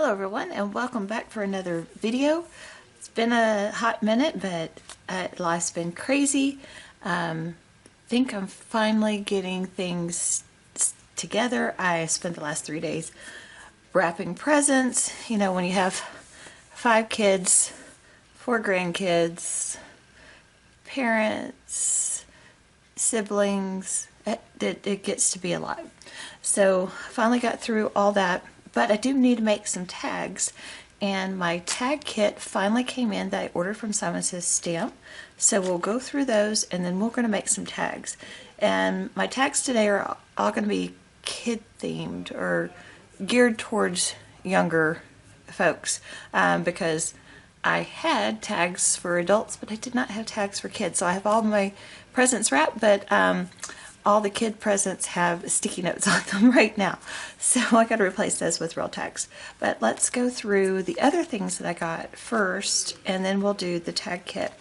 Hello everyone, and welcome back for another video. It's been a hot minute, but life's been crazy. Think I'm finally getting things together. I spent the last 3 days wrapping presents. You know, when you have 5 kids, 4 grandkids, parents, siblings, it gets to be a lot. So finally got through all that. But I do need to make some tags, and my tag kit finally came in that I ordered from Simon Says Stamp. So we'll go through those, and then we're going to make some tags. And my tags today are all going to be kid themed or geared towards younger folks, because I had tags for adults, but I did not have tags for kids. So I have all my presents wrapped, but all the kid presents have sticky notes on them right now. So I got to replace those with real tags. But let's go through the other things that I got first, and then we'll do the tag kit.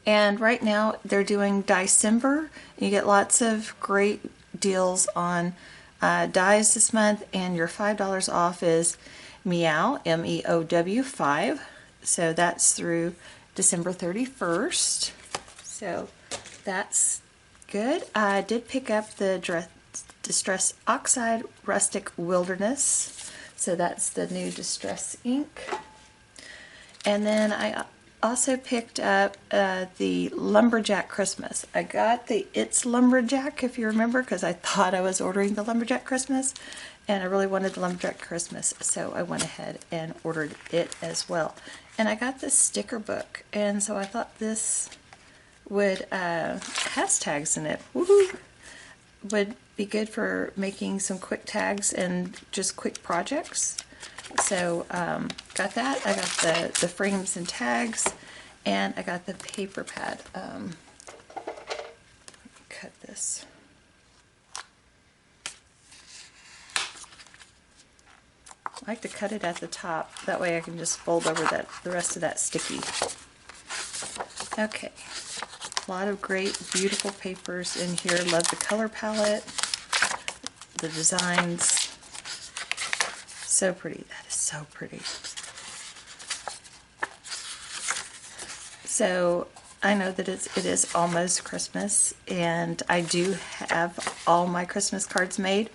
And right now they're doing December. You get lots of great deals on dies this month, and your $5 off is Meow, M-E-O-W 5. So that's through December 31st. So that's good. I did pick up the Distress Oxide Rustic Wilderness. So that's the new Distress ink. And then I also picked up the Lumberjack Christmas. I got the It's Lumberjack, if you remember, because I thought I was ordering the Lumberjack Christmas, and I really wanted the Lumberjack Christmas, so I went ahead and ordered it as well. And I got this sticker book, and so I thought this would has tags in it. Woohoo! Would be good for making some quick tags and just quick projects. So got that. I got the frames and tags, and I got the paper pad. Let me cut this. I like to cut it at the top. That way I can just fold over the rest of that sticky. Okay. A lot of great, beautiful papers in here. Love the color palette, the designs. So pretty. That is so pretty. So I know that it is almost Christmas, and I do have all my Christmas cards made.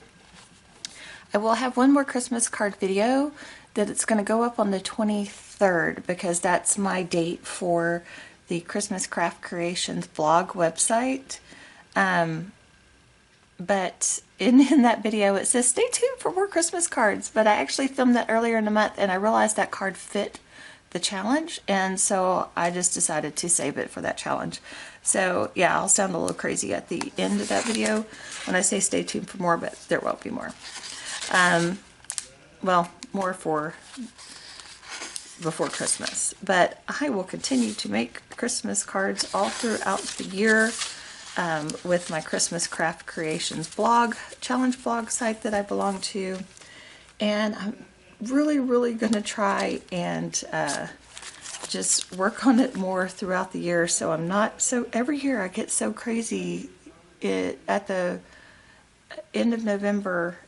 I will have one more Christmas card video that it's going to go up on the 23rd, because that's my date for the Christmas Craft Creations blog website. But in that video it says stay tuned for more Christmas cards, but I actually filmed that earlier in the month, and I realized that card fit the challenge, and so I just decided to save it for that challenge. So yeah, I'll sound a little crazy at the end of that video when I say stay tuned for more, but there won't be more. Well, more for before Christmas, but I will continue to make Christmas cards all throughout the year with my Christmas Craft Creations blog, challenge blog site that I belong to, and I'm really going to try and just work on it more throughout the year, so I'm not so every year I get so crazy at the end of November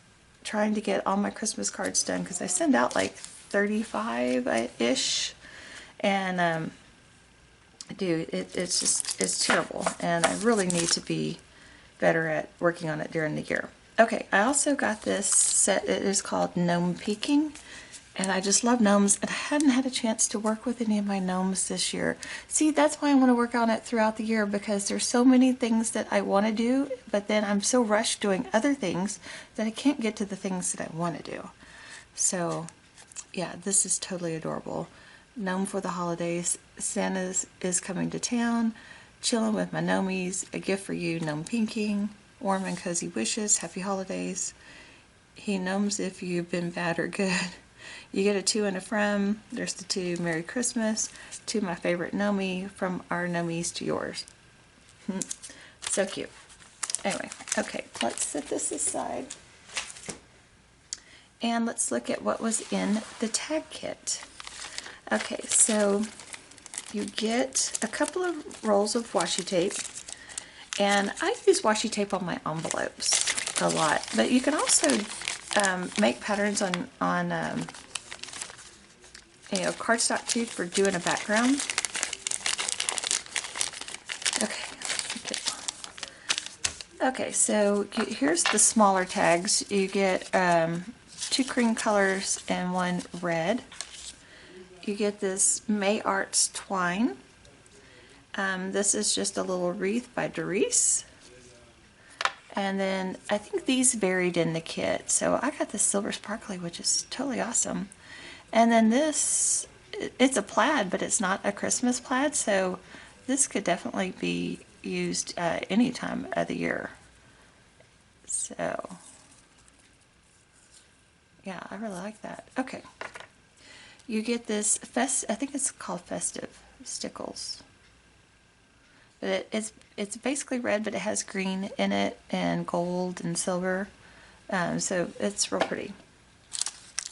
trying to get all my Christmas cards done, because I send out like 35-ish, and dude, it's terrible, and I really need to be better at working on it during the year. Okay, I also got this set. It is called Gnome Peeking, and I just love gnomes, and I hadn't had a chance to work with any of my gnomes this year. See, that's why I want to work on it throughout the year, because there's so many things that I want to do, but then I'm so rushed doing other things that I can't get to the things that I want to do. So yeah, this is totally adorable. Gnome for the holidays. Santa is coming to town. Chilling with my gnomies. A gift for you, Gnome Pinking. Warm and cozy wishes. Happy holidays. He gnomes if you've been bad or good. You get a to and a from. There's the to. Merry Christmas. To my favorite gnomie. From our gnomies to yours. So cute. Anyway, okay, let's set this aside. And let's look at what was in the tag kit. Okay, so you get a couple of rolls of washi tape, and I use washi tape on my envelopes a lot, but you can also make patterns on cardstock too for doing a background. Okay, so here's the smaller tags. You get 2 cream colors and 1 red. You get this May Arts twine. This is just a little wreath by Doris. And then I think these varied in the kit. So I got this silver sparkly, which is totally awesome. And then this, it's a plaid, but it's not a Christmas plaid. So this could definitely be used any time of the year. So yeah, I really like that. Okay. You get this I think it's called Festive Stickles. But it's basically red, but it has green in it and gold and silver. So it's real pretty.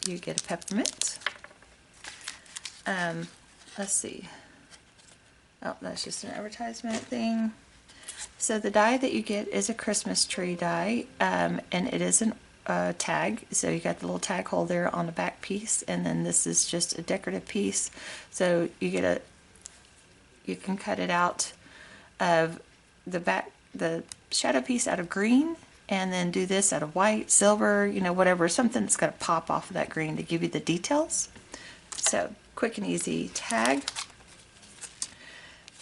You get a peppermint. Let's see. Oh, that's just an advertisement thing. So the die that you get is a Christmas tree die, and it is a tag. So you got the little tag hole there on the back piece, and then this is just a decorative piece. So you can cut it out of the shadow piece out of green, and then do this out of white, silver, whatever, something that's going to pop off of that green to give you the details. So quick and easy tag.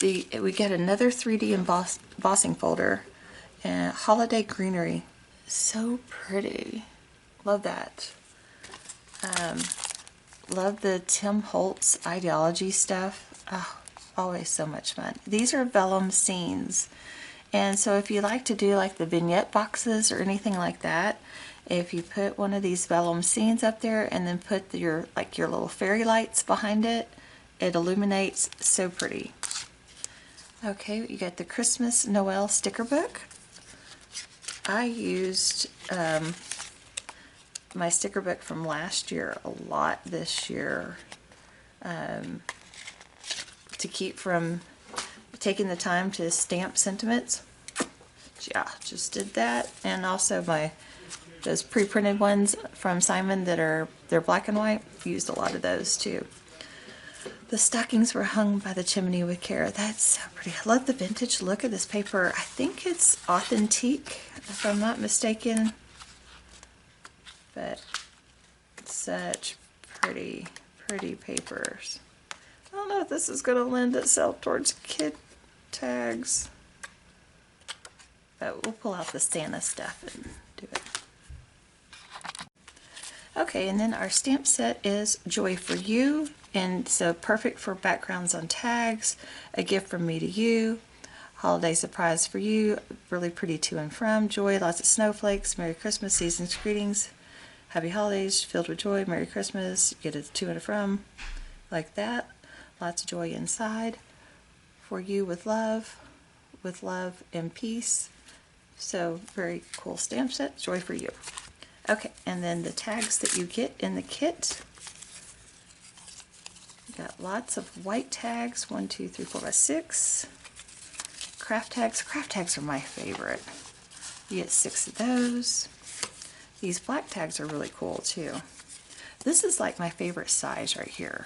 We get another 3D embossing folder, and holiday greenery. So pretty. Love that. Love the Tim Holtz ideology stuff. Oh, always so much fun. These are vellum scenes. And so if you like to do like the vignette boxes or anything like that, if you put one of these vellum scenes up there and then put your little fairy lights behind it, it illuminates so pretty. Okay, you got the Christmas Noel sticker book. I used my sticker book from last year a lot this year to keep from taking the time to stamp sentiments. Yeah, just did that. And also those pre-printed ones from Simon they're black and white. Used a lot of those too. The stockings were hung by the chimney with care. That's so pretty. I love the vintage look of this paper. I think it's authentique, if I'm not mistaken. But such pretty, pretty papers. I don't know if this is going to lend itself towards kid tags. But we'll pull out the Santa stuff and do it. Okay, and then our stamp set is Joy for You. And so perfect for backgrounds on tags, a gift from me to you, holiday surprise for you, really pretty to and from, joy, lots of snowflakes, Merry Christmas, season's greetings, Happy Holidays, filled with joy, Merry Christmas, get a to and from, like that, lots of joy inside, for you with love and peace. So very cool stamp set, Joy for You. Okay, and then the tags that you get in the kit. Got lots of white tags, 1, 2, 3, 4, 5, 6. Craft tags. Craft tags are my favorite. You get 6 of those. These black tags are really cool too. This is like my favorite size right here.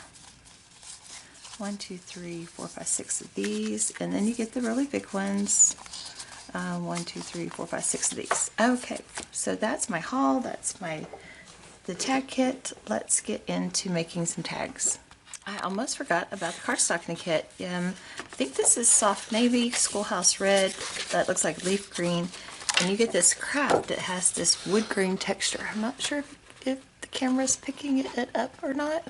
1, 2, 3, 4, 5, 6 of these. And then you get the really big ones. 1, 2, 3, 4, 5, 6 of these. Okay, so that's my haul. That's the tag kit. Let's get into making some tags. I almost forgot about the cardstock in the kit. I think this is soft navy, schoolhouse red, that looks like leaf green, and you get this craft that has this wood grain texture. I'm not sure if the camera's picking it up or not,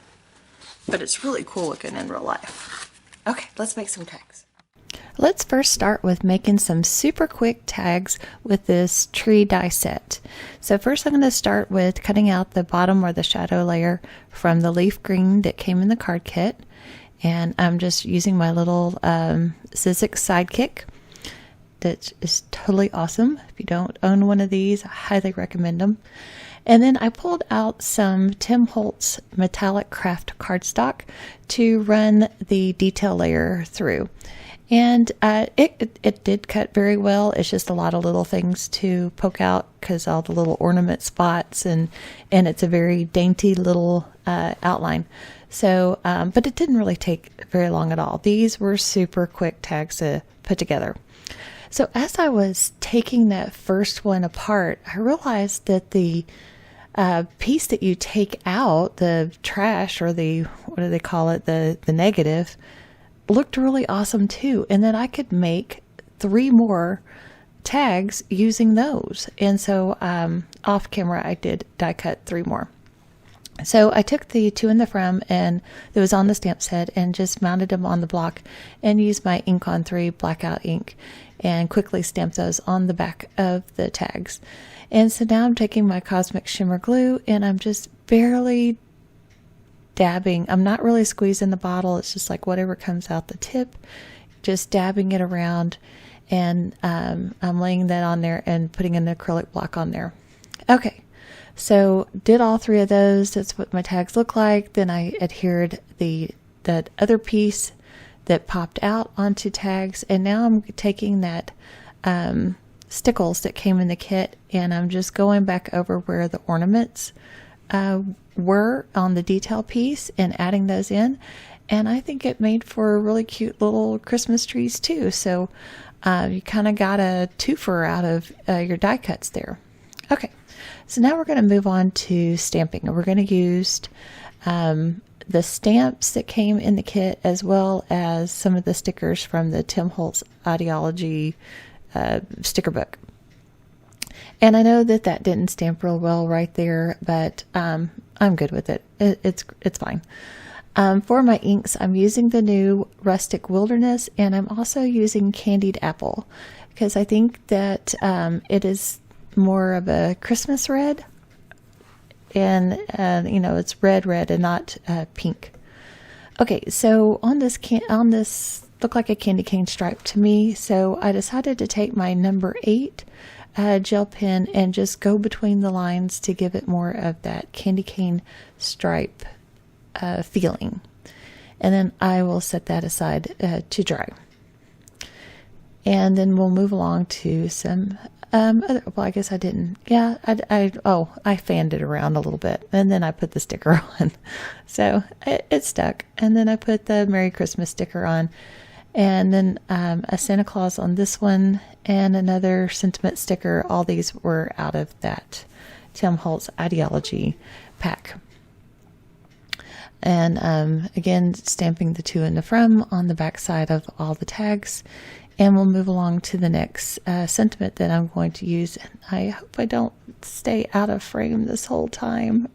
but it's really cool looking in real life. Okay, let's make some tags. Let's first start with making some super quick tags with this tree die set. So first I'm going to start with cutting out the bottom or the shadow layer from the leaf green that came in the card kit. And I'm just using my little Sizzix Sidekick that is totally awesome. If you don't own one of these, I highly recommend them. And then I pulled out some Tim Holtz metallic craft cardstock to run the detail layer through. And it did cut very well. It's just a lot of little things to poke out because all the little ornament spots, and it's a very dainty little outline. So, but it didn't really take very long at all. These were super quick tags to put together. So as I was taking that first one apart, I realized that the piece that you take out, the trash, or the, what do they call it, the negative, looked really awesome too. And then I could make 3 more tags using those. And so off camera, I did die cut 3 more. So I took the 2 in the front and that was on the stamp set and just mounted them on the block and used my ink on 3 blackout ink and quickly stamped those on the back of the tags. And so now I'm taking my Cosmic Shimmer glue and I'm just barely dabbing. I'm not really squeezing the bottle. It's just like whatever comes out the tip, just dabbing it around. And I'm laying that on there and putting an acrylic block on there. Okay. So did all 3 of those. That's what my tags look like. Then I adhered that other piece that popped out onto tags. And now I'm taking that stickles that came in the kit and I'm just going back over where the ornaments were on the detail piece and adding those in. And I think it made for really cute little Christmas trees too. So you kind of got a twofer out of your die cuts there. Okay. So now we're going to move on to stamping. We're going to use the stamps that came in the kit as well as some of the stickers from the Tim Holtz Ideology sticker book. And I know that didn't stamp real well right there, but I'm good with it. It's fine. For my inks, I'm using the new Rustic Wilderness and I'm also using Candied Apple because I think that it is more of a Christmas red, and it's red and not pink. Okay, so on this looked like a candy cane stripe to me, so I decided to take my number 8 gel pen and just go between the lines to give it more of that candy cane stripe feeling, and then I will set that aside to dry, and then we'll move along to some well, I guess I didn't. Yeah, I fanned it around a little bit and then I put the sticker on. So it stuck. And then I put the Merry Christmas sticker on and then a Santa Claus on this one and another sentiment sticker. All these were out of that Tim Holtz Ideology pack. And again, stamping the 2 in the from on the back side of all the tags. And we'll move along to the next sentiment that I'm going to use. And I hope I don't stay out of frame this whole time.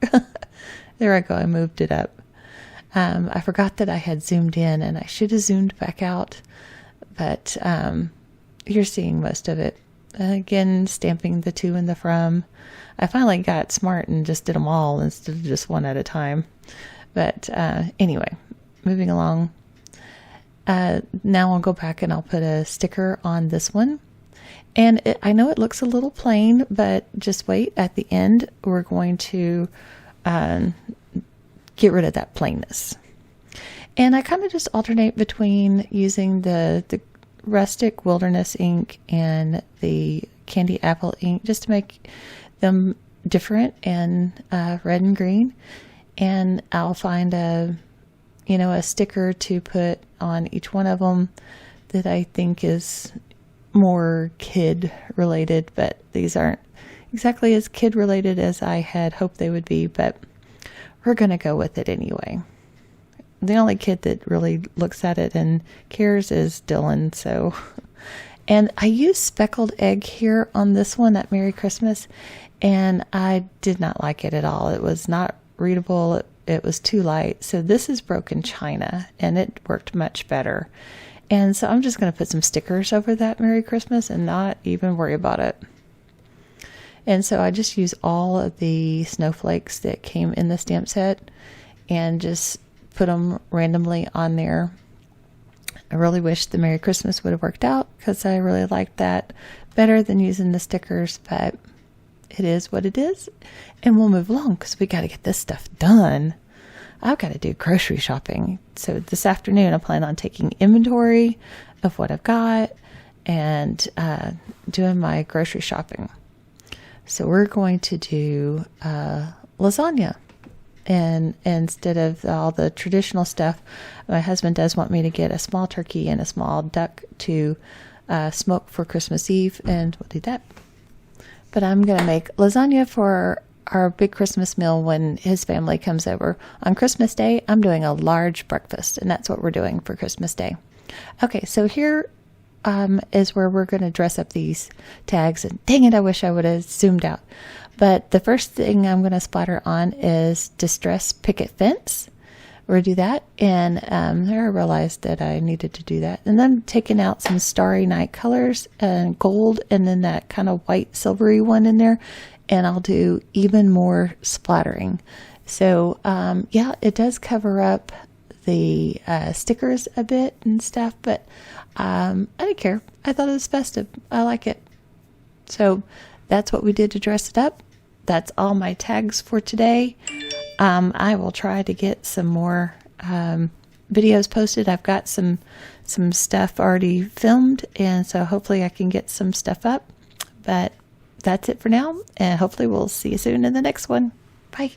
There I go. I moved it up. I forgot that I had zoomed in and I should have zoomed back out. But you're seeing most of it. Again, stamping the 2 in the from. I finally got smart and just did them all instead of just one at a time. But anyway, moving along. Now I'll go back and I'll put a sticker on this one. And I know it looks a little plain, but just wait. At the end, we're going to get rid of that plainness. And I kind of just alternate between using the Rustic Wilderness ink and the Candy Apple ink just to make them different and red and green. And I'll find a sticker to put on each one of them that I think is more kid related, but these aren't exactly as kid related as I had hoped they would be, but we're going to go with it anyway. The only kid that really looks at it and cares is Dylan. So, and I used speckled egg here on this one at Merry Christmas, and I did not like it at all. It was not readable. It was too light. So this is Broken China and it worked much better. And so I'm just going to put some stickers over that Merry Christmas and not even worry about it. And so I just use all of the snowflakes that came in the stamp set and just put them randomly on there. I really wish the Merry Christmas would have worked out because I really liked that better than using the stickers, but it is what it is, and we'll move along because we got to get this stuff done. I've got to do grocery shopping. So this afternoon I plan on taking inventory of what I've got and doing my grocery shopping. So we're going to do lasagna. And instead of all the traditional stuff, my husband does want me to get a small turkey and a small duck to smoke for Christmas Eve, and we'll do that. But I'm going to make lasagna for our big Christmas meal when his family comes over. On Christmas Day, I'm doing a large breakfast, and that's what we're doing for Christmas Day. Okay, so here is where we're going to dress up these tags. And dang it, I wish I would have zoomed out. But the first thing I'm going to splatter on is Distress Picket Fence. We're going to do that. And there I realized that I needed to do that. And then taking out some Starry Night colors and gold, and then that kind of white silvery one in there. And I'll do even more splattering. So yeah, it does cover up the stickers a bit and stuff, but I didn't care. I thought it was festive. I like it. So that's what we did to dress it up. That's all my tags for today. I will try to get some more videos posted. I've got some stuff already filmed, and so hopefully I can get some stuff up. But that's it for now, and hopefully we'll see you soon in the next one. Bye.